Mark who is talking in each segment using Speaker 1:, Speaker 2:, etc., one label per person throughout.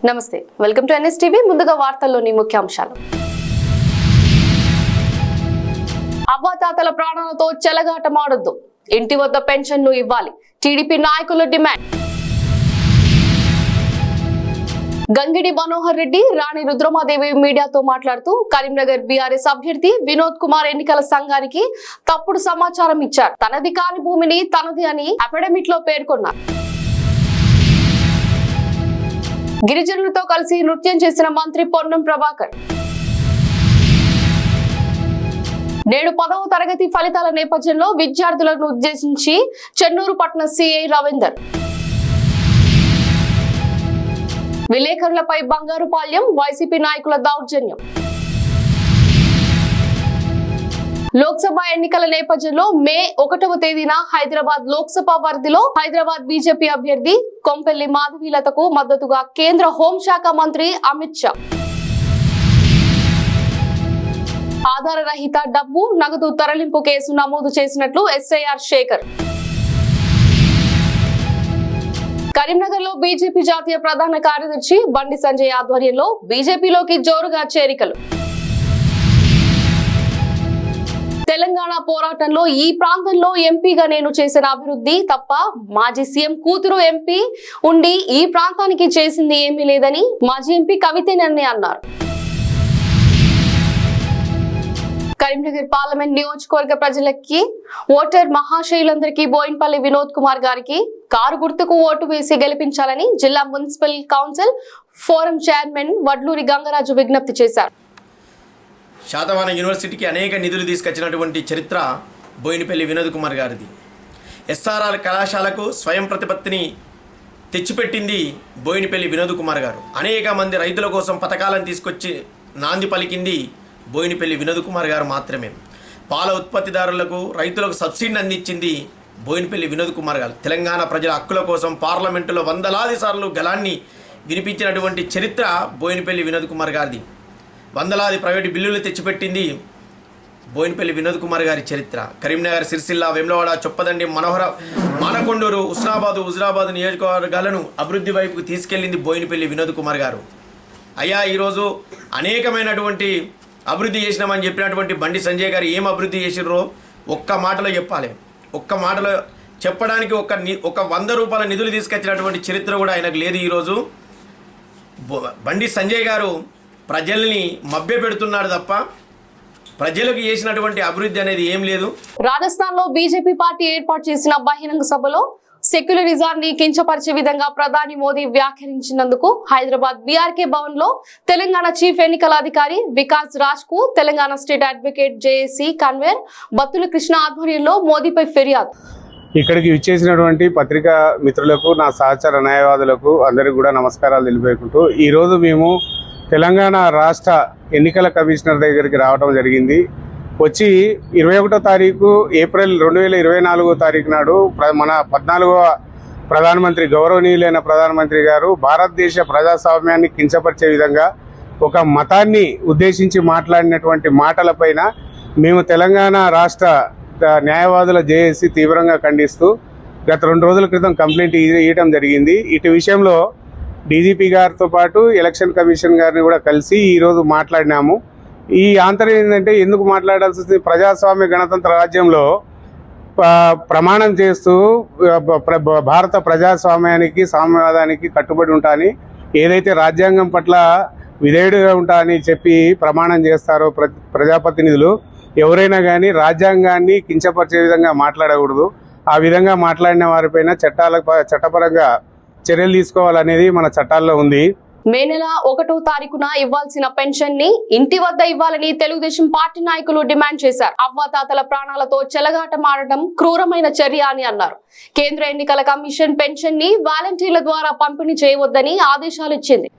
Speaker 1: నమస్తే, welcome to NSTV. ముందుగా వార్తల్లోని ముఖ్యాంశాలు. అవ్వాతాతల ప్రాణాలతో చెలగాటమాడొద్దు, ఇంటి వద్ద పెన్షన్ను ఇవ్వాలి, టీడీపీ నాయకుల డిమాండ్. గంగిడి మనోహర్ రెడ్డి, రాణి రుద్రమాదేవి మీడియాతో మాట్లాడుతూ కరీంనగర్ బీఆర్ఎస్ అభ్యర్థి వినోద్ కుమార్ ఎన్నికల సంఘానికి తప్పుడు సమాచారం ఇచ్చారు. తనది కాని భూమిని తనది అని అఫిడవిట్ లో పేర్కొన్నారు. గిరిజనులతో కలిసి నృత్యం చేసిన మంత్రి పొన్నం ప్రభాకర్. నేడు 10వ తరగతి ఫలితాల నేపథ్యంలో విద్యార్థులను ఉద్దేశించి చెన్నూరు పట్టణ సిఐ రవీందర్. విలేకరులపై బంగారుపాళ్యం వైసీపీ నాయకుల దౌర్జన్యం. లోక్సభ ఎన్నికల నేపథ్యంలో మే 1వ తేదీన హైదరాబాద్ లోక్సభ పరిధిలో హైదరాబాద్ బీజేపీ అభ్యర్థి కొంపెల్లి మాధవీలతకు మద్దతుగా కేంద్ర హోంశాఖ మంత్రి అమిత్ షా. ఆధార రహిత డబ్బు నగదు తరలింపు కేసు నమోదు చేసినట్లు ఎస్ఐఆర్ శేఖర్. కరీంనగర్ లో బీజేపీ జాతీయ ప్రధాన కార్యదర్శి బండి సంజయ్ ఆధ్వర్యంలో బీజేపీలోకి జోరుగా చేరికలు. తెలంగాణ పోరాటంలో ఈ ప్రాంతంలో ఎంపీగా నేను చేసిన అభివృద్ధి తప్ప మాజీ సీఎం కూతురు ఎంపీ ఉండి ఈ ప్రాంతానికి చేసింది ఏమీ లేదని మాజీ ఎంపీ కవితేనని అన్నారు. కరీంనగర్ పార్లమెంట్ నియోజకవర్గ ప్రజలకి ఓటర్ మహాశయులందరికీ బోయిన్పల్లి వినోద్ కుమార్ గారికి కారు గుర్తుకు ఓటు వేసి గెలిపించాలని జిల్లా municipal council forum chairman Vadluri Gangaraju విజ్ఞప్తి చేశారు.
Speaker 2: శాతవాహన యూనివర్సిటీకి అనేక నిధులు తీసుకొచ్చినటువంటి చరిత్ర బోయినపల్లి వినోద్ కుమార్ గారిది. ఎస్ఆర్ఆర్ కళాశాలకు స్వయం ప్రతిపత్తిని తెచ్చిపెట్టింది బోయినపల్లి వినోద్ కుమార్ గారు. అనేక మంది రైతుల కోసం పథకాలను తీసుకొచ్చి నాంది పలికింది బోయినపల్లి వినోద్ కుమార్ గారు మాత్రమే. పాల ఉత్పత్తిదారులకు రైతులకు సబ్సిడీని అందించింది బోయినపల్లి వినోద్ కుమార్ గారు. తెలంగాణ ప్రజల హక్కుల కోసం పార్లమెంటులో వందలాది సార్లు గళాన్ని వినిపించినటువంటి చరిత్ర బోయినపల్లి వినోద్ కుమార్ గారిది. వందలాది ప్రైవేటు బిల్లులు తెచ్చిపెట్టింది బోయినపల్లి వినోద్ కుమార్ గారి చరిత్ర. కరీంనగర్, సిరిసిల్ల, వేములవాడ, చొప్పదండి, మనోహర, మానకొండూరు, హుజరాబాద్ నియోజకవర్గాలను అభివృద్ధి వైపుకు తీసుకెళ్లింది బోయినపల్లి వినోద్ కుమార్ గారు. అయ్యా, ఈరోజు అనేకమైనటువంటి అభివృద్ధి చేసినామని చెప్పినటువంటి బండి సంజయ్ గారు ఏం అభివృద్ధి చేసిర్రో ఒక్క మాటలో చెప్పాలి. ఒక్క మాటలో చెప్పడానికి ఒక 100 రూపాయల నిధులు తీసుకొచ్చినటువంటి చరిత్ర కూడా ఆయనకు లేదు. ఈరోజు బండి సంజయ్ గారు ప్రజల్ని మభ్య పెడుతున్నాడు తప్ప ప్రజలకు చేసినటువంటి అభివృద్ధి అనేది ఏం లేదు.
Speaker 1: రాజస్థాన్ లో బీజేపీ పార్టీ ఏర్పాటు చేసిన బహిరంగ సభలో సెక్యులరిజాన్ని కించపరిచే విధంగా ప్రధాని మోదీ వ్యాఖ్యానించినందుకు హైదరాబాద్ బీఆర్కే భవన్ లో తెలంగాణ చీఫ్ ఎన్నికల అధికారి వికాస్ రాజ్ కు Telangana state advocate JAC convener Battula Krishna ఆధ్వర్యంలో మోదీపై ఫిర్యాదు.
Speaker 3: ఇక్కడికి విచ్చేసినటువంటి పత్రికా మిత్రులకు, నా సహచర న్యాయవాదులకు అందరికీ కూడా నమస్కారాలు తెలియజేసుకుంటూ ఈరోజు మేము తెలంగాణ రాష్ట్ర ఎన్నికల కమిషనర్ దగ్గరికి రావడం జరిగింది. వచ్చి 21వ తారీఖు ఏప్రిల్ 2024 తారీఖు నాడు మన 14వ ప్రధానమంత్రి, గౌరవనీయులైన ప్రధానమంత్రి గారు భారతదేశ ప్రజాస్వామ్యాన్ని కించపరిచే విధంగా ఒక మతాన్ని ఉద్దేశించి మాట్లాడినటువంటి మాటలపైన మేము తెలంగాణ రాష్ట్ర న్యాయవాదుల జేఏసీ తీవ్రంగా ఖండిస్తూ గత 2 రోజుల క్రితం కంప్లైంట్ ఇవ్వడం జరిగింది. ఇటు విషయంలో డీజీపీ గారితో పాటు ఎలక్షన్ కమిషన్ గారిని కూడా కలిసి ఈరోజు మాట్లాడినాము. ఈ ఆంతర్యం ఏంటంటే, ఎందుకు మాట్లాడాల్సి వస్తుంది? ప్రజాస్వామ్య గణతంత్ర రాజ్యంలో ప్రమాణం చేస్తూ భారత ప్రజాస్వామ్యానికి, సామ్యవాదానికి కట్టుబడి ఉంటాని, ఏదైతే రాజ్యాంగం పట్ల విధేయుడిగా ఉంటా అని చెప్పి ప్రమాణం చేస్తారో ప్రజాప్రతినిధులు ఎవరైనా కానీ రాజ్యాంగాన్ని కించపరిచే విధంగా మాట్లాడకూడదు. ఆ విధంగా మాట్లాడిన వారిపైన చట్టపరంగా చర్యలు తీసుకోవాలనేది మన చట్టాల్లో ఉంది.
Speaker 1: మే నెల 1వ తారీఖున ఇవ్వాల్సిన పెన్షన్ ని ఇంటి వద్ద ఇవ్వాలని తెలుగుదేశం పార్టీ నాయకులు డిమాండ్ చేశారు. అవ్వాతాతల ప్రాణాలతో చెలగాటమాడటం క్రూరమైన చర్య అని అన్నారు. కేంద్ర ఎన్నికల కమిషన్ పెన్షన్ ని వాలంటీర్ల ద్వారా పంపిణీ చేయవద్దని ఆదేశాలు ఇచ్చింది.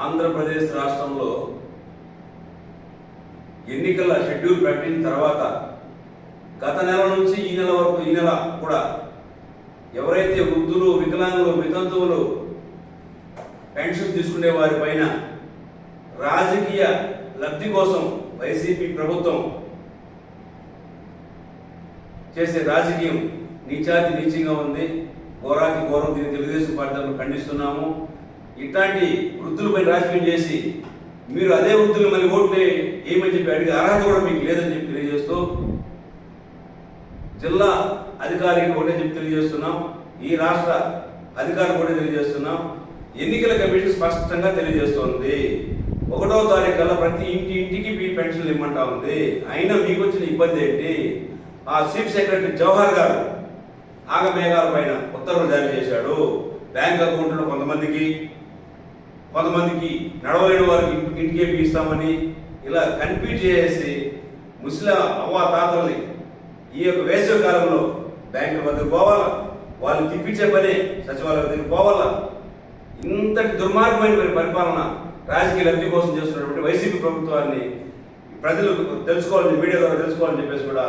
Speaker 4: ఆంధ్రప్రదేశ్ రాష్ట్రంలో ఎన్నికల షెడ్యూల్ ప్రకటించిన తర్వాత గత నెల నుంచి ఈ నెల వరకు, ఈ నెల కూడా ఎవరైతే వృద్ధులు, వికలాంగులు, వితంతువులు పెన్షన్ తీసుకునే వారి పైన రాజకీయ లబ్ధి కోసం వైసీపీ ప్రభుత్వం చేసే రాజకీయం నీచాతి నీచంగా ఉంది. ఘోరాతి ఘోరం. దీన్ని తెలుగుదేశం పార్టీలను ఖండిస్తున్నాము. ఇట్లాంటి వృద్ధులపై రాజకీయం చేసి మీరు అదే వృద్ధులు మళ్ళీ ఓట్లు ఏమని చెప్పి అడిగే అర్హత కూడా మీకు లేదని చెప్పి తెలియజేస్తూ జిల్లా అధికారికి ఒకటే చెప్పి తెలియజేస్తున్నాం, ఈ రాష్ట్ర అధికారికి కూడా తెలియజేస్తున్నాం. ఎన్నికల కమిషన్ స్పష్టంగా తెలియజేస్తోంది 1వ తారీఖు కల్లా ప్రతి ఇంటికి మీ పెన్షన్లు ఇమ్మంటా ఉంది. అయినా మీకు వచ్చిన ఇబ్బంది ఏంటి? ఆ చీఫ్ సెక్రటరీ జవహర్ గారు ఆగమేఘాల పైన ఉత్తర్వులు జారీ చేశాడు. బ్యాంక్ అకౌంట్లో కొంతమందికి నడవలేని వారికి ఇంటికే ఇస్తామని ఇలా కన్ఫ్యూజ్ చేసి ముస్లిం అవ్వ తాతల్ని ఈ యొక్క వేసవి కాలంలో బ్యాంకుల వద్దకు పోవాలా, వాళ్ళు తిప్పించే పనే సచివాలయం దగ్గరికి పోవాలా. ఇంతటి దుర్మార్గమైన పరిపాలన రాజకీయ లబ్ధి కోసం చేస్తున్నటువంటి వైసీపీ ప్రభుత్వాన్ని ప్రజలు తెలుసుకోవాలని, మీడియా ద్వారా తెలుసుకోవాలని చెప్పేసి కూడా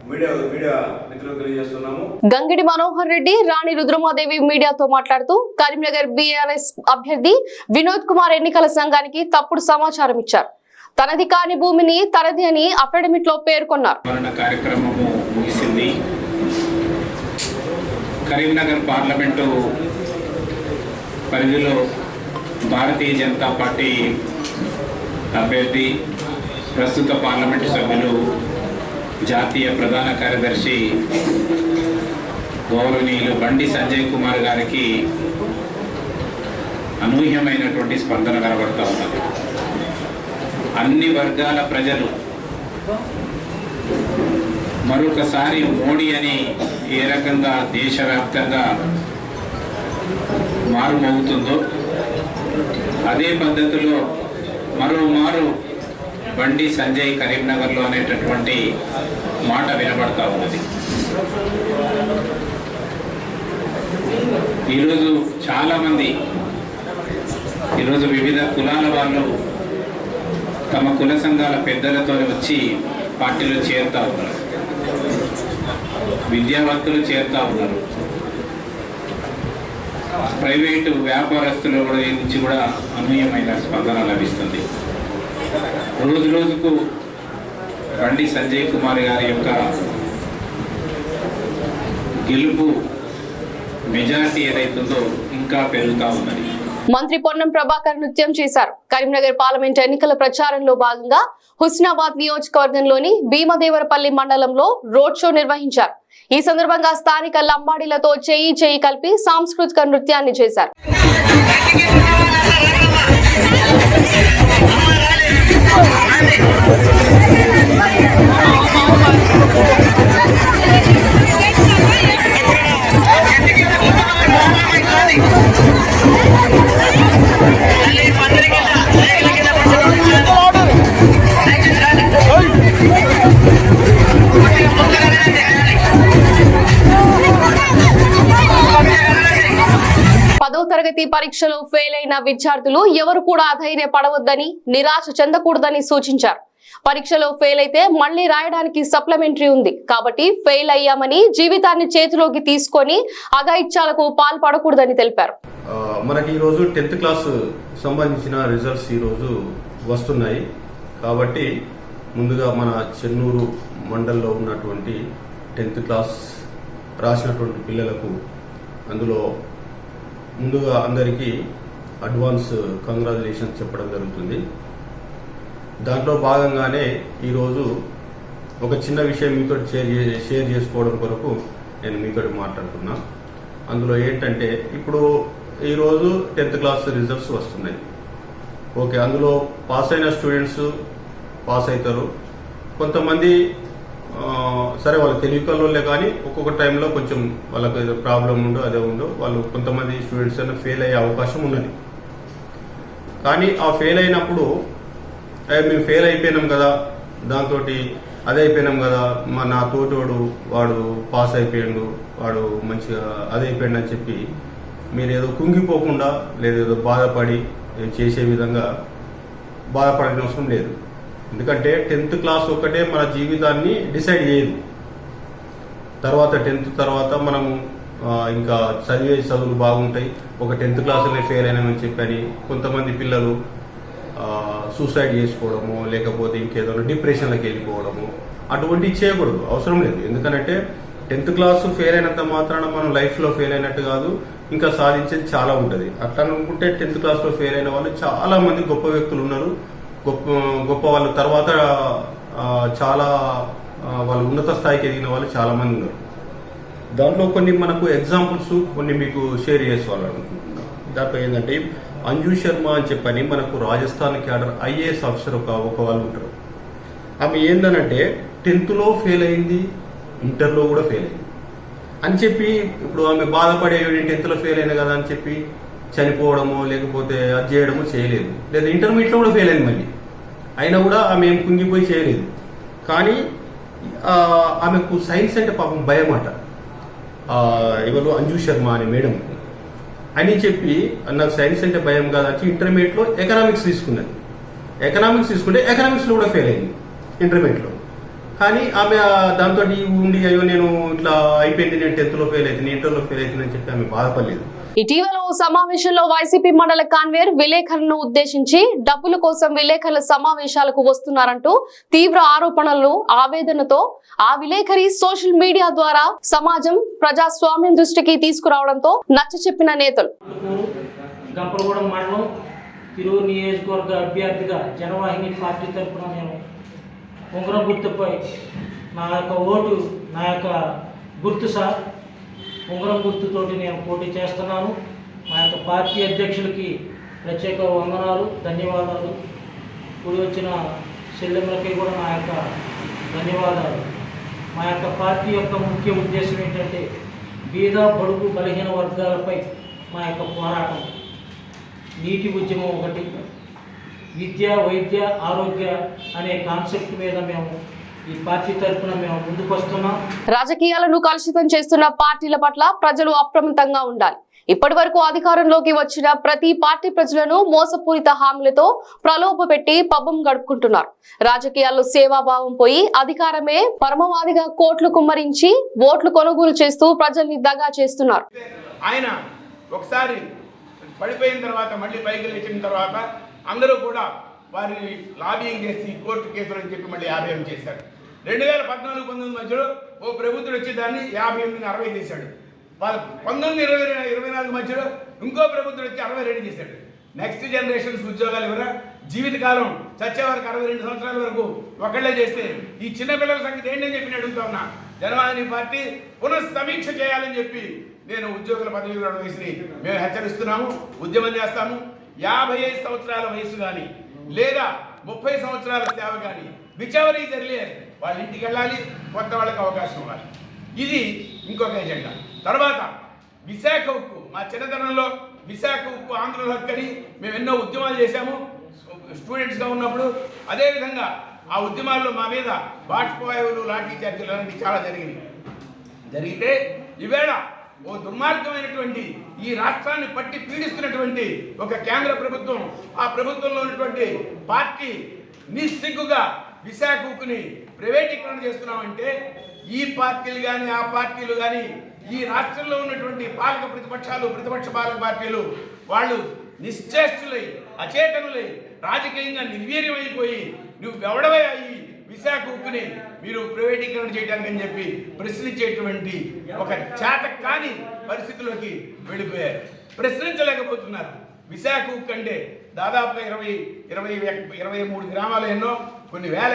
Speaker 4: మీడియా మిత్రులకు తెలియజేస్తున్నాము.
Speaker 1: గంగిడి మనోహర్ రెడ్డి, రాణి రుద్రమాదేవి మీడియాతో మాట్లాడుతూ కరీంనగర్ బీఆర్ఎస్ అభ్యర్థి వినోద్ కుమార్ ఎన్నికల సంఘానికి తప్పుడు సమాచారం ఇచ్చారు. తనది కాని భూమిని తనది అని అఫిడవిట్ లో పేర్కొన్నారు.
Speaker 5: కార్యక్రమము ముగిసింది. కరీంనగర్ పార్లమెంటు పరిధిలో భారతీయ జనతా పార్టీ అభ్యర్థి, ప్రస్తుత పార్లమెంటు సభ్యులు, జాతీయ ప్రధాన కార్యదర్శి గౌరవనీయులు బండి సంజయ్ కుమార్ గారికి అనూహ్యమైనటువంటి స్పందన కనబడుతూ ఉన్నది. అన్ని వర్గాల ప్రజలు మరొకసారి మోడీ అని ఏ రకంగా దేశవ్యాప్తంగా మారుమోగుతుందో అదే పద్ధతిలో మరోమారు బండి సంజయ్ కరీంనగర్లో అనేటటువంటి మాట వినబడతా ఉన్నది. ఈరోజు చాలామంది వివిధ కులాల వాళ్ళు తమ కుల సంఘాల పెద్దలతో వచ్చి పార్టీలో చేరుతా ఉన్నారు. విద్యావంతులు చేరుతా ఉన్నారు. ప్రైవేటు వ్యాపారస్తుల నుంచి కూడా అనూహ్యమైన స్పందన లభిస్తుంది. రోజు రోజుకు బండి సంజయ్ కుమార్ గారి యొక్క గెలుపు మెజారిటీ ఏదైతుందో ఇంకా పెరుగుతూ ఉన్నది.
Speaker 1: మంత్రి పొన్నం ప్రభాకర్ నృత్యం చేశారు. కరీంనగర్ పార్లమెంట్ ఎన్నికల ప్రచారంలో భాగంగా హుస్నాబాద్ నియోజకవర్గంలోని భీమదేవరపల్లి మండలంలో రోడ్ షో నిర్వహించారు. ఈ సందర్భంగా స్థానిక లంబాడీలతో చేయి కలిపి సాంస్కృతిక నృత్యాన్ని చేశారు. తరగతి పరీక్షలో ఫెయిల్ అయిన విద్యార్థులు ఎవరు కూడా అధైర్యపడవద్దని, నిరాశ చెందకూడదని సూచించారు. పరీక్షలో ఫెయిల్ అయితే మళ్లీ రాయడానికి సప్లిమెంటరీ ఉంది కాబట్టి ఫెయిల్ అయ్యామని జీవితాన్ని చేతిలోకి తీసుకొని అఘాయిత్యాలకు పాల్పడకూడదని తెలిపారు.
Speaker 6: మనకి ఈరోజు 10th క్లాస్ సంబంధించిన రిజల్ట్స్ ఈరోజు వస్తున్నాయి. కాబట్టి ముందుగా మన చెన్నూరు మండలంలో ఉన్నటువంటి 10th క్లాస్ రాసినటువంటి పిల్లలకు అందులో ముందుగా అందరికీ అడ్వాన్స్ కంగ్రాచులేషన్స్ చెప్పడం జరుగుతుంది. దాంట్లో భాగంగానే ఈరోజు ఒక చిన్న విషయం మీతో షేర్ చేసుకోవడం కొరకు నేను మీతో మాట్లాడుతున్నా. అందులో ఏంటంటే ఇప్పుడు ఈరోజు 10th క్లాస్ రిజల్ట్స్ వస్తున్నాయి. ఓకే, అందులో పాస్ అయిన స్టూడెంట్స్ పాస్ అవుతారు. కొంతమంది సరే వాళ్ళు తెలివికల్లోలే, కానీ ఒక్కొక్క టైంలో కొంచెం వాళ్ళకి ఏదో ప్రాబ్లం ఉండో అదే ఉండో వాళ్ళు కొంతమంది స్టూడెంట్స్ అయినా ఫెయిల్ అయ్యే అవకాశం ఉన్నది. కానీ ఆ ఫెయిల్ అయినప్పుడు మేము ఫెయిల్ అయిపోయినాం కదా, దాంతో అదే అయిపోయినాం కదా, నా తోటోడు వాడు పాస్ అయిపోయాడు, వాడు మంచిగా అదే అయిపోయాడు అని చెప్పి మీరు ఏదో కుంగిపోకుండా లేదేదో బాధపడి చేసే విధంగా బాధపడాల్సిన అవసరం లేదు. ఎందుకంటే 10th క్లాస్ ఒక్కటే మన జీవితాన్ని డిసైడ్ చేయదు. తర్వాత 10th తర్వాత మనము ఇంకా చదువులు బాగుంటాయి. ఒక 10th క్లాసులో ఫెయిల్ అయినామని చెప్పని కొంతమంది పిల్లలు సూసైడ్ చేసుకోవడము, లేకపోతే ఇంకేదో డిప్రెషన్లోకి వెళ్ళిపోవడము, అటువంటివి చేయకూడదు, అవసరం లేదు. ఎందుకంటే 10th క్లాస్ ఫెయిల్ అయినంత మాత్రాన మనం లైఫ్లో ఫెయిల్ అయినట్టు కాదు, ఇంకా సాధించేది చాలా ఉంటుంది. అట్లా అనుకుంటే 10th క్లాస్లో ఫెయిల్ అయిన వాళ్ళు చాలా మంది గొప్ప వ్యక్తులు ఉన్నారు. గొప్ప వాళ్ళ తర్వాత చాలా వాళ్ళు ఉన్నత స్థాయికి ఎదిగిన వాళ్ళు చాలా మంది ఉన్నారు. దాంట్లో కొన్ని మనకు ఎగ్జాంపుల్స్ కొన్ని మీకు షేర్ చేసుకోవాలనుకుంటున్నాను. దాంట్లో ఏంటంటే అంజు శర్మ అని చెప్పని మనకు రాజస్థాన్ క్యాడర్ ఐఏఎస్ ఆఫీసర్ ఒక వాళ్ళు ఉంటారు. ఆమె ఏందనంటే 10th ఫెయిల్ అయింది, ఇంటర్లో కూడా ఫెయిల్ అయింది అని చెప్పి ఇప్పుడు ఆమె బాధపడే 10th ఫెయిల్ అయినా కదా అని చెప్పి చనిపోవడమో లేకపోతే అది చేయడమో చేయలేదు. లేదా ఇంటర్మీడియట్లో కూడా ఫెయిల్ అయింది మళ్ళీ, అయినా కూడా ఆమె ఏం కుంగిపోయి చేయలేదు. కానీ ఆమెకు సైన్స్ అంటే పాపం భయం అట. ఎవరు అంజు శర్మ అనే మేడం అని చెప్పి నాకు సైన్స్ అంటే భయం కాదని ఇంటర్మీడియట్లో ఎకనామిక్స్ తీసుకున్నది. ఎకనామిక్స్ తీసుకుంటే ఎకనామిక్స్లో కూడా ఫెయిల్ అయింది ఇంటర్మీడియట్లో. కానీ ఆమె దాంతో ఉండి అయ్యో నేను ఇట్లా అయిపోయింది, నేను 10th ఫెయిల్ అవుతుంది, ఇంటర్లో ఫెయిల్ అవుతుంది అని చెప్పి ఆమె బాధపడలేదు.
Speaker 1: ఇటీవల ఓ సమావేశంలో వైసీపీ మండల కాన్వేర్ విలేకరులను ఉద్దేశించి డబ్బుల కోసం విలేకరుల సమావేశాలకు వస్తున్నారంటూ తీవ్ర ఆరోపణలు ఆవేదనతో ఆ విలేకరి సోషల్ మీడియా ద్వారా సమాజం ప్రజాస్వామ్యం దృష్టికి తీసుకురావడంతో నచ్చచెప్పిన నేతలు
Speaker 7: గంపలగూడెం మండలం తిరువురు నియోజకవర్గ అభ్యర్థిగా జనవాహిని పార్టీ తరఫున నేను ఉంగరం గుర్తుపై నా యొక్క ఓటు నా యొక్క గుర్తు సార్ ఉంగరం గుర్తుతోటి నేను పోటీ చేస్తున్నాను. మా యొక్క పార్టీ అధ్యక్షులకి ప్రత్యేక వందనాలు, ధన్యవాదాలు. కూడి వచ్చిన చెల్లెమ్మలకి కూడా నా యొక్క ధన్యవాదాలు. మా యొక్క పార్టీ యొక్క ముఖ్య ఉద్దేశం ఏంటంటే బీద బడుగు బలహీన వర్గాలపై మా యొక్క పోరాటం. నీటి ఉద్యమం ఒకటి, విద్య వైద్య ఆరోగ్య అనే కాన్సెప్ట్ మీద మేము ఈ పార్టీ తరఫున మేము ముందుకు వస్తున్నాం.
Speaker 1: రాజకీయాలను కలుషితం చేస్తున్న పార్టీల పట్ల ప్రజలు అప్రమత్తంగా ఉండాలి. ఇప్పటి వరకు అధికారంలోకి వచ్చిన ప్రతి పార్టీ ప్రజలను మోసపూరిత హామీలతో ప్రలోభ పెట్టి పబ్బం గడుపుకుంటున్నారు. రాజకీయాల్లో సేవాభావం పోయి అధికారమే పరమవాదిగా కోట్లు కుమ్మరించి ఓట్లు కొనుగోలు చేస్తూ ప్రజల్ని దగా చేస్తున్నారు.
Speaker 8: ఆయన ఒకసారి పడిపోయిన తర్వాత మళ్ళీ పైకి లేచిన తర్వాత అందరూ కూడా వారిని లాబింగ్ చేసి కోర్టు కేసులు అని చెప్పి మళ్ళీ 50 చేశారు. 2014-19 మధ్యలో ఓ ప్రభుత్వం వచ్చి దాన్ని 58ని 60 చేశాడు. 19-24 మధ్యలో ఇంకో ప్రభుత్వం వచ్చి 62 చేశాడు. నెక్స్ట్ జనరేషన్స్ ఉద్యోగాలు ఎవరా జీవితకాలం చచ్చే వరకు 62 సంవత్సరాల వరకు ఒకళ్ళే చేస్తే ఈ చిన్నపిల్లల సంగతి ఏంటని చెప్పి అడుగుతా ఉన్నా. జనవాహిని పార్టీ పునఃసమీక్ష చేయాలని చెప్పి నేను ఉద్యోగుల పదవి విరమణ వయసుని మేము హెచ్చరిస్తున్నాము. ఉద్యమం చేస్తాము. 55 సంవత్సరాల వయసు కానీ లేదా 30 సంవత్సరాల సేవ కానీ విచవరీ జరిగే వాళ్ళ ఇంటికి వెళ్ళాలి, కొత్త వాళ్ళకి అవకాశం ఇవ్వాలి. ఇది ఇంకొక ఎజెండా. తర్వాత విశాఖ ఉక్కు, మా చిన్నతనంలో విశాఖ ఉక్కు ఆంధ్రుల హక్కు అని మేము ఎన్నో ఉద్యమాలు చేశాము స్టూడెంట్స్గా ఉన్నప్పుడు. అదేవిధంగా ఆ ఉద్యమాల్లో మా మీద బాష్పవాయువులు, లాఠీ చార్జీలు అలాంటివి చాలా జరిగితే ఈవేళ ఓ దుర్మార్గమైనటువంటి ఈ రాష్ట్రాన్ని పట్టి పీడిస్తున్నటువంటి ఒక కేంద్ర ప్రభుత్వం, ఆ ప్రభుత్వంలో ఉన్నటువంటి పార్టీ నిస్సిగ్గుగా విశాఖ ఉక్కుని ప్రైవేటీకరణ చేస్తున్నామంటే ఈ పార్టీలు కానీ ఆ పార్టీలు కానీ ఈ రాష్ట్రంలో ఉన్నటువంటి పాలక ప్రతిపక్షాలు, ప్రతిపక్ష పాలక పార్టీలు వాళ్ళు నిశ్చేష్టులై అచేతనులై రాజకీయంగా నిర్వీర్యమైపోయి నువ్వెవడవే అయ్యి విశాఖ ఉక్కుని మీరు ప్రైవేటీకరణ చేయడానికి అని చెప్పి ప్రశ్నించేటువంటి ఒక చేత కాని పరిస్థితుల్లోకి వెళ్ళిపోయారు. ప్రశ్నించలేకపోతున్నారు. విశాఖ ఉక్కు అంటే దాదాపుగా 23 గ్రామాలు ఎన్నో, కొన్ని వేల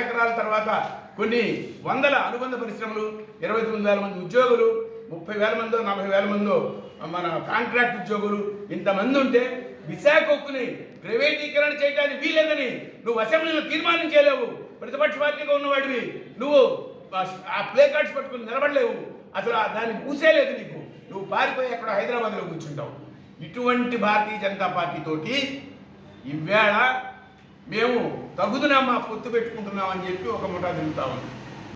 Speaker 8: ఎకరాల తర్వాత కొన్ని వందల అనుబంధ పరిశ్రమలు, 29,000 మంది ఉద్యోగులు, 30,000 మందో 40,000 మందో మన కాంట్రాక్ట్ ఉద్యోగులు, ఇంతమంది ఉంటే విశాఖ ఉక్కుని ప్రైవేటీకరణ చేయడానికి వీలేదని నువ్వు అసెంబ్లీలో తీర్మానం చేయలేవు. ప్రతిపక్ష పార్టీగా ఉన్నవాడివి నువ్వు ఆ ప్లే కార్డ్స్ పట్టుకుని నిలబడలేవు. అసలు దాన్ని పూసేలేదు నీకు. నువ్వు పారిపోయి అక్కడ హైదరాబాద్లో కూర్చుంటావు. ఇటువంటి భారతీయ జనతా పార్టీతోటి ఈవేళ మేము తగుదునమ్మా పొత్తు పెట్టుకుంటున్నామని చెప్పి ఒక ముఠా తిరుగుతా ఉంది.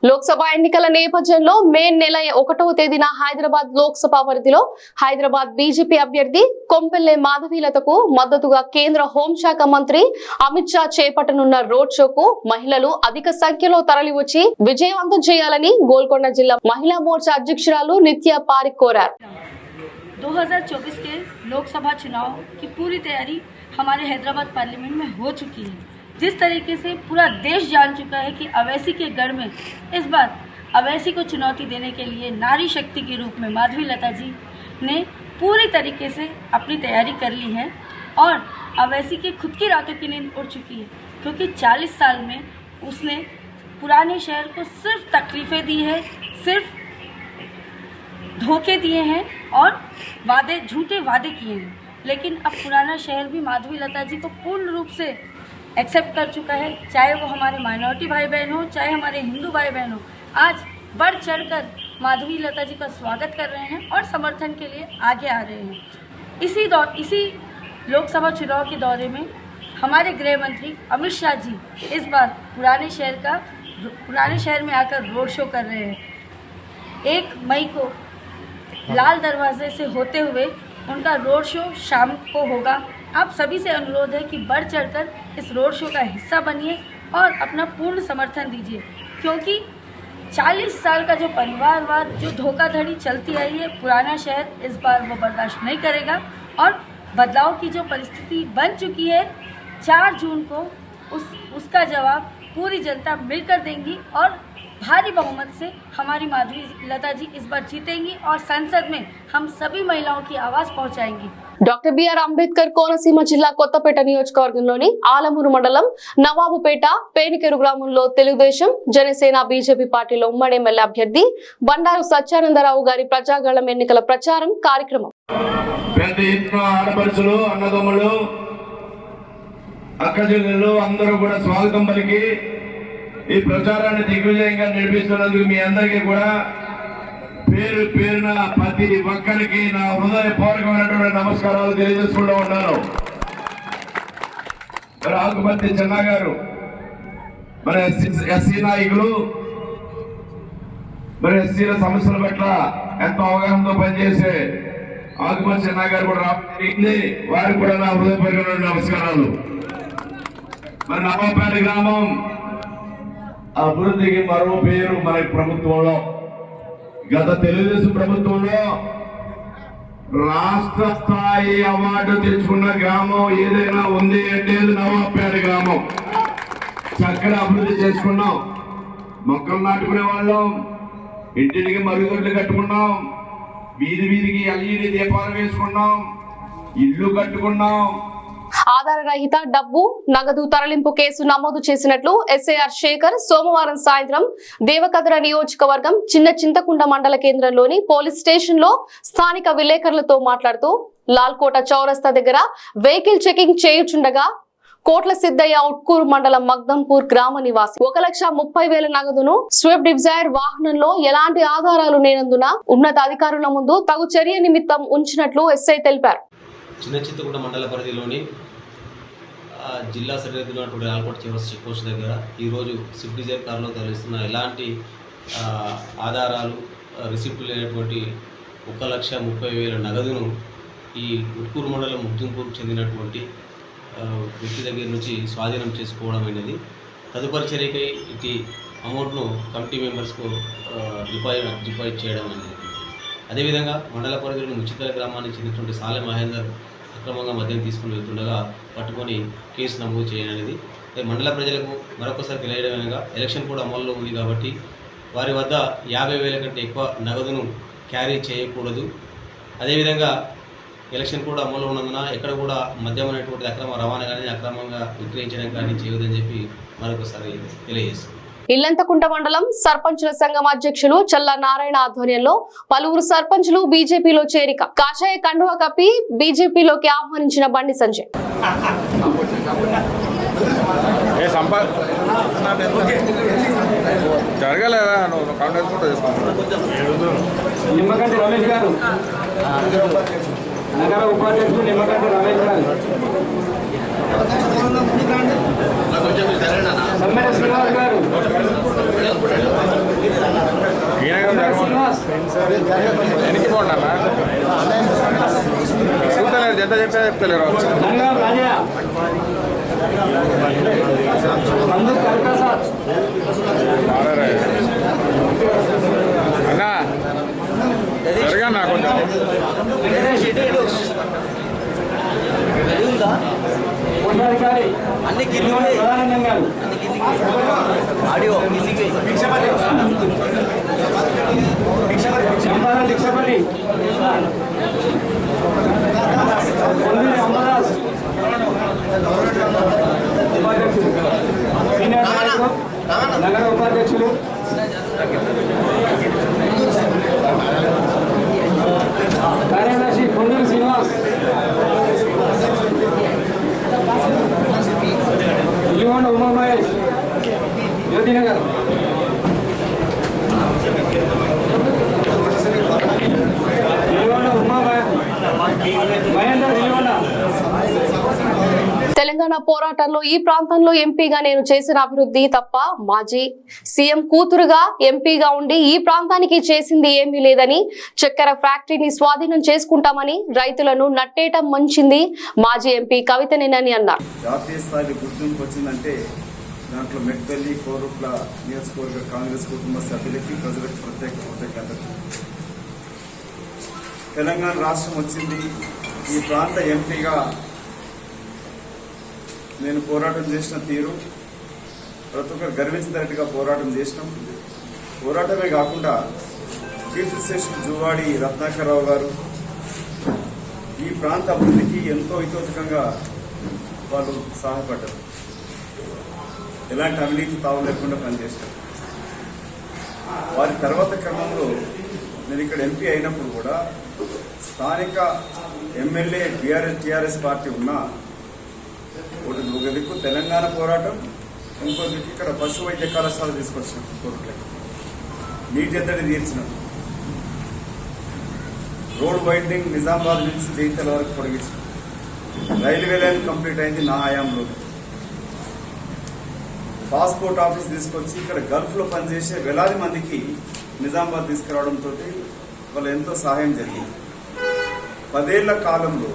Speaker 1: లోక్సభ ఎన్నికల నేపథ్యంలో మే నెల 1వ తేదీన హైదరాబాద్ లోక్సభ పరిధిలో హైదరాబాద్ బీజేపీ అభ్యర్థి కొంపెల్లె మాధవీలతకు మద్దతుగా కేంద్ర హోంశాఖ మంత్రి అమిత్ షా చేపట్టనున్న రోడ్ షోకు మహిళలు అధిక సంఖ్యలో తరలివచ్చి విజయవంతం చేయాలని గోల్కొండ జిల్లా మహిళా మోర్చా అధ్యక్షురాలు నిత్య పారిక్ కోరారు.
Speaker 9: 2024 के लोकसभा चुनाव की पूरी तैयारी हमारे हैदराबाद पार्लियामेंट में हो चुकी है. जिस तरीके से पूरा देश जान चुका है कि अवैसी के गढ़ में इस बार अवैसी को चुनौती देने के लिए नारी शक्ति के रूप में माधवी लता जी ने पूरी तरीके से अपनी तैयारी कर ली है और अवैसी की खुद की रातों की नींद उड़ चुकी है, क्योंकि 40 साल में उसने पुराने शहर को सिर्फ तकलीफ़ें दी है, सिर्फ धोखे दिए हैं और झूठे वादे किए हैं। लेकिन अब पुराना शहर भी माधवी लता जी को पूर्ण रूप से एक्सेप्ट कर चुका है, चाहे वो हमारे माइनॉरिटी भाई बहन हो, चाहे हमारे हिंदू भाई बहन हो। आज बढ़ चढ़कर माधवी लता जी का स्वागत कर रहे हैं और समर्थन के लिए आगे आ रहे हैं। इसी लोकसभा चुनाव के दौरे में हमारे गृह मंत्री अमित शाह जी इस बार पुराने शहर में आकर रोड शो कर रहे हैं। 1 मई को लाल दरवाजे से होते हुए उनका रोड शो शाम को होगा। आप सभी से अनुरोध है कि बढ़ चढ़कर इस रोड शो का हिस्सा बनिए और अपना पूर्ण समर्थन दीजिए, क्योंकि 40 साल का जो परिवारवाद, जो धोखाधड़ी चलती आई है, पुराना शहर इस बार वो बर्दाश्त नहीं करेगा और बदलाव की जो परिस्थिति बन चुकी है 4 जून को उसका जवाब पूरी जनता मिलकर देंगी और भारी बहुमत से हमारी माधवी लता जी इस बार जीतेंगी और संसद में हम सभी महिलाओं की आवाज पहुंचाएंगी।
Speaker 1: డాక్టర్ బిఆర్ అంబేద్కర్ కోనసీమ జిల్లా కొత్తపేట నియోజకవర్గంలోని ఆలమూరు మండలం నవాబుపేట పేనికెరు గ్రామంలో తెలుగుదేశం జనసేన బీజేపీ పార్టీల ఉమ్మడి ఎమ్మెల్యే అభ్యర్థి బండారు సత్యానందరావు గారి ప్రజాగళం ఎన్నికల ప్రచారం కార్యక్రమం.
Speaker 8: పెద్ద ఎత్తున ఆడపడుచులు, అన్నదమ్ములు, అక్కచెల్లెళ్ళు అందరూ కూడా స్వాగతం పలికి ఈ ప్రచారాన్ని దిగ్విజయంగా నడిపిస్తున్నందుకు మీ అందరికీ కూడా పేరు పేరున ప్రతి ఒక్కరికి నా హృదయపూర్వకమైనటువంటి నమస్కారాలు తెలియజేసుకుంటూ ఉన్నాను. మరి ఆకుపత్తి చెన్న గారు, మరి ఎస్సీ నాయకులు, మరి ఎస్సీల సమస్యల పట్ల ఎంతో అవగాహనతో పనిచేసే ఆకుపత్తి చెన్న గారు కూడా రావడం జరిగింది. వారికి కూడా నా హృదయపూర్వకమైన నమస్కారాలు. మరి నవాబుపేట గ్రామం అభివృద్ధికి మరో పేరు మన ప్రభుత్వంలో, గత తెలుగుదేశం ప్రభుత్వంలో రాష్ట్ర స్థాయి అవార్డు తెచ్చుకున్న గ్రామం ఏదైనా ఉంది అంటే నవాబుపేట గ్రామం. చక్కగా అభివృద్ధి చేసుకున్నాం. మొక్కలు నాటుకునే వాళ్ళం, ఇంటికి మరుగుదొడ్లు కట్టుకున్నాం, వీధి వీధికి ఎల్ఈడి దీపాలు వేసుకున్నాం, ఇల్లు కట్టుకున్నాం.
Speaker 1: ఆధార రహిత డబ్బు నగదు తరలింపు కేసు నమోదు చేసినట్లు ఎస్ఐఆర్ శేఖర్ సోమవారం సాయంత్రం దేవకద్ర నియోజకవర్గం చిన్న చింతకుంట మండల కేంద్రంలోని పోలీస్ స్టేషన్ లో స్థానిక విలేకరులతో మాట్లాడుతూ లాల్కోట చౌరస్తా దగ్గర వెహికల్ చెకింగ్ చేయుచుండగా కోట్ల సిద్దయ్య ఉట్కూరు మండలం మగ్దంపూర్ గ్రామ నివాసి 1,30,000 నగదును స్విఫ్ట్ డిజైర్ వాహనంలో ఎలాంటి ఆధారాలు లేనందున ఉన్నత అధికారుల ముందు తగు చర్య నిమిత్తం ఉంచినట్లు ఎస్ఐ తెలిపారు.
Speaker 10: చిన్న చింతకుంట మండల పరిధిలోని జిల్లా సరిహద్దులో ఉన్నటువంటి లాల్కోట చౌరస్తా చెక్ పోస్ట్ దగ్గర ఈరోజు స్విఫ్ట్ డిజైర్ కారులో తరలిస్తున్న ఎలాంటి ఆధారాలు రిసిప్ట్ లేనటువంటి 1,30,000 నగదును ఈ ఉట్కూరు మండలం ముగ్దుంపూర్కు చెందినటువంటి వ్యక్తి దగ్గర నుంచి స్వాధీనం చేసుకోవడం అనేది తదుపరి చర్యకై ఇటు అమౌంట్ను కమిటీ మెంబర్స్కు డిపాజిట్ చేయడం అనేది. అదేవిధంగా మండల పరిధిలోని ముచ్చితల గ్రామానికి చెందినటువంటి సాలె మహేందర్ అక్రమంగా మద్యం తీసుకుని వెళ్తుండగా పట్టుకొని కేసు నమోదు చేయననేది. మండల ప్రజలకు మరొకసారి తెలియడమేనగా ఎలక్షన్ కూడా అమల్లో ఉంది కాబట్టి వారి వద్ద 50,000 కంటే ఎక్కువ నగదును క్యారీ చేయకూడదు. అదేవిధంగా ఎలక్షన్ కూడా అమల్లో ఉన్నందున ఎక్కడ కూడా మద్యం అనేటువంటిది అక్రమ రవాణా కానీ అక్రమంగా విక్రయించడం కానీ చేయవద్దని చెప్పి మరొకసారి తెలియజేస్తుంది.
Speaker 1: ఇల్లంతకుంట మండలం సర్పంచుల సంఘం అధ్యక్షులు చల్ల నారాయణ ఆధ్వర్యంలో పలువురు సర్పంచులు బీజేపీలో చేరిక. కాషాయ కండువా కప్పి బీజేపీలోకి ఆహ్వానించిన బండి సంజయ్.
Speaker 11: నిమ్మగడ్డ రమేష్ గారు, నగర ఉపాధ్యక్షుడు నిమ్మగడ్డ రమేష్ గారు, సమ్మెర శ్రీనివాస్ గారు, చెప్తలేరు అన్నా జరగన్నా కొంచెం
Speaker 12: అన్ని కింద ఆడియో
Speaker 1: పోరాటంలో ఈ ప్రాంతంలో ఎంపీగా నేను చేసిన అభివృద్ధి తప్ప మాజీ సీఎం కూతురుగా ఎంపీగా ఉండి ఈ ప్రాంతానికి చేసింది ఏమీ లేదని, చక్కెర ఫ్యాక్టరీని స్వాధీనం చేసుకుంటామని రైతులను నట్టేయటం మంచింది మాజీ ఎంపీ కవితనేనని అన్నారు.
Speaker 12: జాతీయ స్థాయి గుర్తింపు వచ్చిందంటే దాంట్లో మెట్పల్లి, కోరుట్ల నియోజకవర్గ కాంగ్రెస్ కుటుంబ సభ్యులకి, ప్రజలకు ప్రత్యేక కృతజ్ఞతలు. తెలంగాణ రాష్ట్రం వచ్చింది. ఈ ప్రాంత ఎంపీగా నేను పోరాటం చేసిన తీరు ప్రతి ఒక్కరు గర్వించినట్టుగా పోరాటం చేసినాం. పోరాటమే కాకుండా కీర్తిశేషులు జువాడి రత్నాకరరావు గారు ఈ ప్రాంత అభివృద్ధికి ఎంతో హితోత్కంగా వాళ్ళు సహాయపడ్డారు. ఎలాంటి అవినీతి తావు లేకుండా పనిచేశారు. వారి తర్వాత క్రమంలో నేను ఇక్కడ ఎంపీ అయినప్పుడు కూడా స్థానిక ఎమ్మెల్యే టీఆర్ఎస్ పార్టీ ఉన్నా ఒక దిక్కు తెలంగాణ పోరాటం, ఇంకో దిక్కు ఇక్కడ పశు వైద్య కళాశాల తీసుకొచ్చిన కోర్టులకి నీటి ఎద్దడి తీర్చినాం. రోడ్ వైండింగ్ నిజామాబాద్ నుంచి జైతల వరకు పొడిగించినాం. రైల్వే లైన్ కంప్లీట్ అయింది నా హయాంలో. పాస్పోర్ట్ ఆఫీస్ తీసుకొచ్చి ఇక్కడ గల్ఫ్లో పనిచేసే వేలాది మందికి నిజామాబాద్ తీసుకురావడంతో వాళ్ళు ఎంతో సహాయం జరిగింది. 10 ఏళ్ల కాలంలో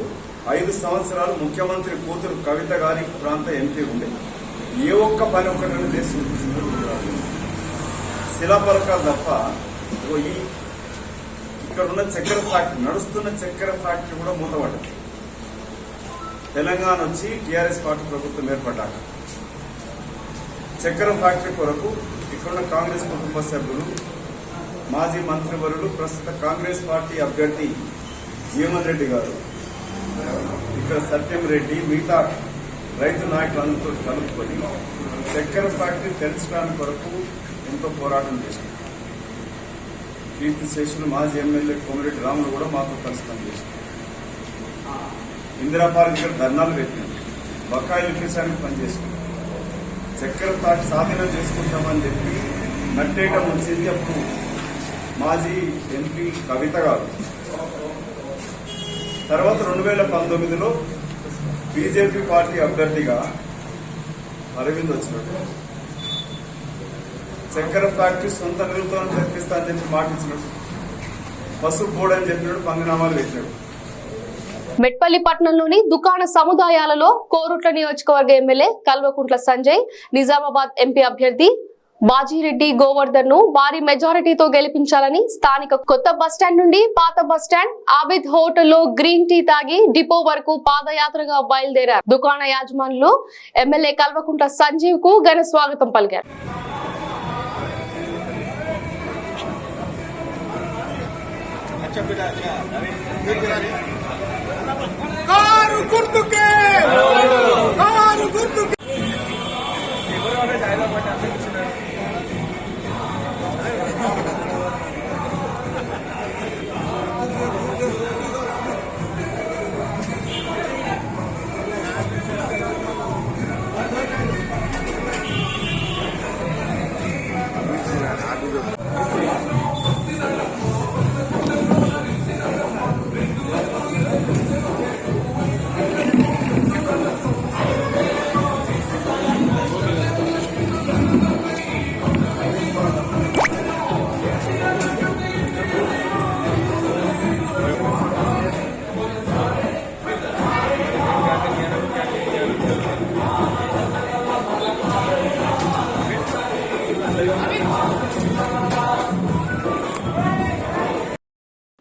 Speaker 12: 5 సంవత్సరాలు ముఖ్యమంత్రి కూతురు కవిత గారి ప్రాంత ఎంపీ ఉండేది. ఏ ఒక్క పని ఒకటి చేసి శిలాపలకాలు తప్ప ఇక్కడ ఉన్న చక్కెర ఫ్యాక్టరీ, నడుస్తున్న చక్కెర ఫ్యాక్టరీ కూడా మూతపడ్డది. తెలంగాణ వచ్చి టీఆర్ఎస్ పార్టీ ప్రభుత్వం ఏర్పడ్డాక చక్కెర ఫ్యాక్టరీ కొరకు ఇక్కడున్న కాంగ్రెస్ కుటుంబ సభ్యులు, మాజీ మంత్రివర్యులు, ప్రస్తుత కాంగ్రెస్ పార్టీ అభ్యర్థి జీవన్ రెడ్డి గారు, ఇక్కడ సత్యం రెడ్డి, మిగతా రైతు నాయకులందరితో కలుపుకొని చక్కెర ఫ్యాక్టరీ తెరచడానికి కొరకు ఎంతో పోరాటం చేశారు. కీర్తిశేషులు మాజీ ఎమ్మెల్యే కోమిరెడ్డి రాములు కూడా మాతో కలిసి పనిచేశారు. ఇందిరా పార్క్ దగ్గర ధర్నాలు పెట్టినాం. బకాయిలు ఇప్పించడానికి పనిచేసాం. చక్కెర ఫ్యాక్టరీ స్వాధీనం చేసుకుంటామని చెప్పి నట్టేయటం వచ్చింది అప్పుడు మాజీ ఎంపీ కవిత గారు. తర్వాత 2019లో బీజేపీ పార్టీ అభ్యర్థిగా అరవింద్ వచ్చినట్టు చక్కెర ఫ్యాక్టరీ సొంత నిధులతో తెప్పిస్తా అని చెప్పి మాట ఇచ్చినట్టు, పసుపు బోర్డు అని చెప్పినట్టు పంగనామాలు పెట్టినాడు.
Speaker 1: మెట్పల్లి పట్టణంలోని దుకాణ సముదాయాలలో కోరుట్ల నియోజకవర్గ ఎమ్మెల్యే కల్వకుంట్ల సంజయ్, నిజామాబాద్ ఎంపీ అభ్యర్థి బాజీరెడ్డి గోవర్ధన్ ను భారీ మెజారిటీతో గెలిపించాలని స్థానిక కొత్త బస్టాండ్ నుండి పాత బస్టాండ్ ఆబిద్ హోటల్లో గ్రీన్ టీ తాగి డిపో వరకు పాదయాత్రగా బయలుదేరారు. దుకాణ యాజమానులు ఎమ్మెల్యే కల్వకుంట్ల సంజీవ్ కు ఘన స్వాగతం పలికారు.
Speaker 8: కారు గుర్తుకే, కారు గుర్తుకే.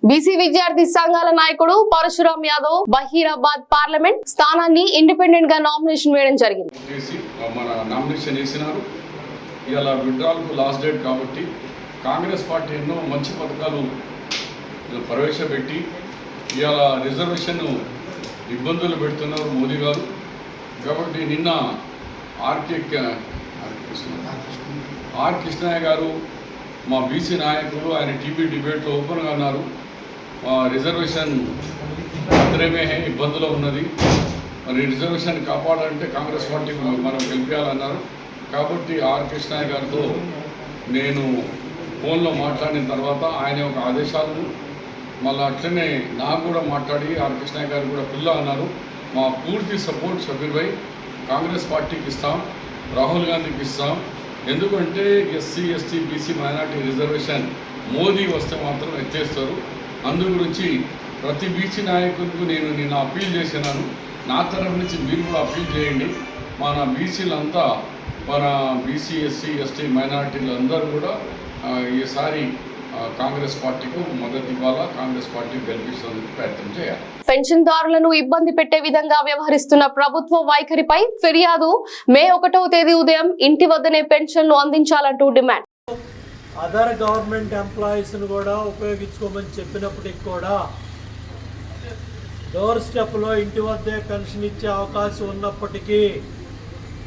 Speaker 1: బీసీ విద్యార్థి సంఘాల నాయకుడు పరశురాం యాదవ్ బహీరాబాద్ పార్లమెంట్ స్థానాన్ని ఇండిపెండెంట్ గా నామినేషన్ వేయడం జరిగింది.
Speaker 13: మన నామినేషన్ వేసినారు. ఇవాళ విత్డ్రాల్కు లాస్ట్ డేట్ కాబట్టి కాంగ్రెస్ పార్టీ ఎన్నో మంచి పథకాలు ప్రవేశపెట్టి ఇవాళ రిజర్వేషన్ ఇబ్బందులు పెడుతున్నారు మోదీ గారు. కాబట్టి నిన్న ఆర్ కృష్ణయ్య గారు మా బీసీ నాయకులు ఆయన టీవీ డిబేట్లో ఓపెన్గా అన్నారు, రిజర్వేషన్ మాత్రమే ఇబ్బందులో ఉన్నది, మరి రిజర్వేషన్ కాపాడాలంటే కాంగ్రెస్ పార్టీకి మనం గెలిపించాలన్నారు. కాబట్టి ఆర్ కృష్ణయ్య గారితో నేను ఫోన్లో మాట్లాడిన తర్వాత ఆయన ఒక ఆదేశాలను మళ్ళీ అట్లనే నాకు కూడా మాట్లాడి ఆర్ కృష్ణయ్య గారు కూడా పిల్ల అన్నారు. మా పూర్తి సపోర్ట్ షబీర్ భాయ్ కాంగ్రెస్ పార్టీకి ఇస్తాం, రాహుల్ గాంధీకి ఇస్తాం. ఎందుకంటే SC ST BC minority reservation Modi వస్తే మాత్రం ఎత్తేస్తారు. అందు గురించి ప్రతి బీసీ నాయకులకు నేను అప్పీల్ చేసినాను. నా తరఫు నుంచి మీరు కూడా అప్పీల్ చేయండి. మన బీసీలంతా, మన బీసీ ఎస్సీ ఎస్టీ మైనార్టీలు అందరూ కూడా ఈసారి కాంగ్రెస్ పార్టీకి మద్దతు ఇవ్వాలా, కాంగ్రెస్ పార్టీకి గెలిపించడానికి ప్రయత్నం చేయాలి.
Speaker 1: పెన్షన్దారులను ఇబ్బంది పెట్టే విధంగా వ్యవహరిస్తున్న ప్రభుత్వ వైఖరిపై ఫిర్యాదు. మే 1వ తేదీ ఉదయం ఇంటి వద్దనే పెన్షన్లు అందించాలంటూ డిమాండ్.
Speaker 14: అదర్ గవర్నమెంట్ ఎంప్లాయీస్ను కూడా ఉపయోగించుకోమని చెప్పినప్పటికి కూడా డోర్ స్టెప్లో ఇంటి వద్దే పెన్షన్ ఇచ్చే అవకాశం ఉన్నప్పటికీ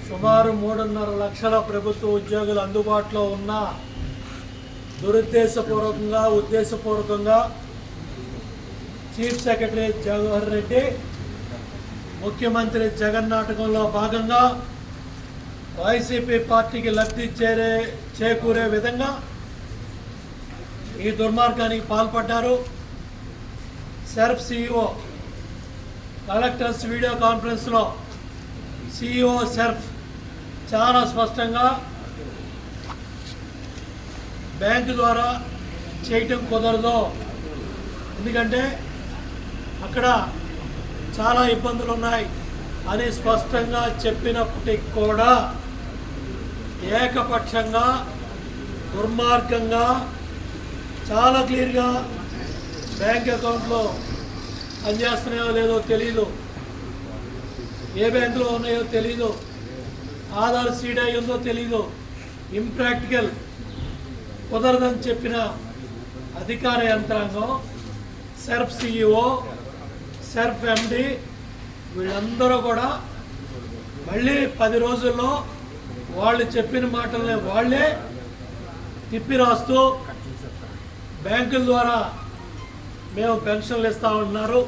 Speaker 14: సుమారు 3.5 లక్షల ప్రభుత్వ ఉద్యోగులు అందుబాటులో ఉన్న ఉద్దేశపూర్వకంగా చీఫ్ సెక్రటరీ జవహర్ రెడ్డి, ముఖ్యమంత్రి జగన్ నాటకంలో భాగంగా వైసీపీ పార్టీకి లబ్ధి చేకూరే విధంగా ఈ దుర్మార్గానికి పాల్పడ్డారు. సెర్ఫ్ సిఇఓ కలెక్టర్స్ వీడియో కాన్ఫరెన్స్లో సిఇఓ సెర్ఫ్ చాలా స్పష్టంగా బ్యాంకు ద్వారా చేయటం కుదరదు, ఎందుకంటే అక్కడ చాలా ఇబ్బందులు ఉన్నాయి అని స్పష్టంగా చెప్పినప్పటికి కూడా ఏకపక్షంగా దుర్మార్గంగా చాలా క్లియర్గా బ్యాంక్ అకౌంట్లో పనిచేస్తున్నాయో లేదో తెలీదు, ఏ బ్యాంకులో ఉన్నాయో తెలీదు, ఆధార్ సీడ్ అయి ఉందో తెలీదు, ఇంప్రాక్టికల్, కుదరదని చెప్పిన అధికార యంత్రాంగం, సెర్ఫ్ సిఇఓ, సెర్ఫ్ ఎండి వీళ్ళందరూ కూడా మళ్ళీ 10 రోజుల్లో వాళ్ళు చెప్పిన మాటలనే వాళ్ళే తిప్పి రాస్తూ బ్యాంకుల ద్వారా మేము పెన్షన్లు ఇస్తామన్నారు.